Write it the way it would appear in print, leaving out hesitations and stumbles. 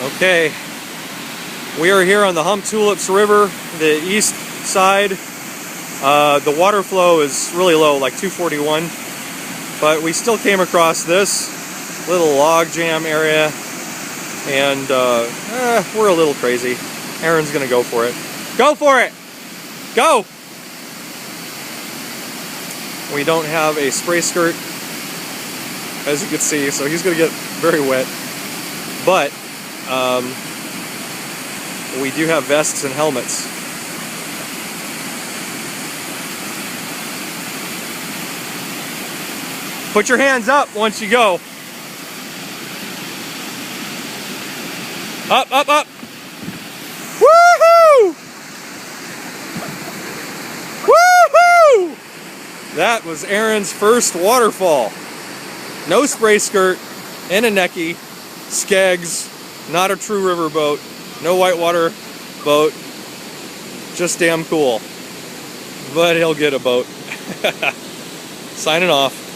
Okay, we are here on the Hump Tulips River, the east side. The water flow is really low, like 241, but we still came across this little log jam area, and we're a little crazy. Aaron's gonna go for it. Go for it! Go! We don't have a spray skirt, as you can see, so he's gonna get very wet, but we do have vests and helmets. Put your hands up once you go. Up, up, up. Woohoo! Woohoo! That was Aaron's first waterfall. No spray skirt, in a necky, skegs, not a true river boat, no whitewater boat, just damn cool. But he'll get a boat. Signing off.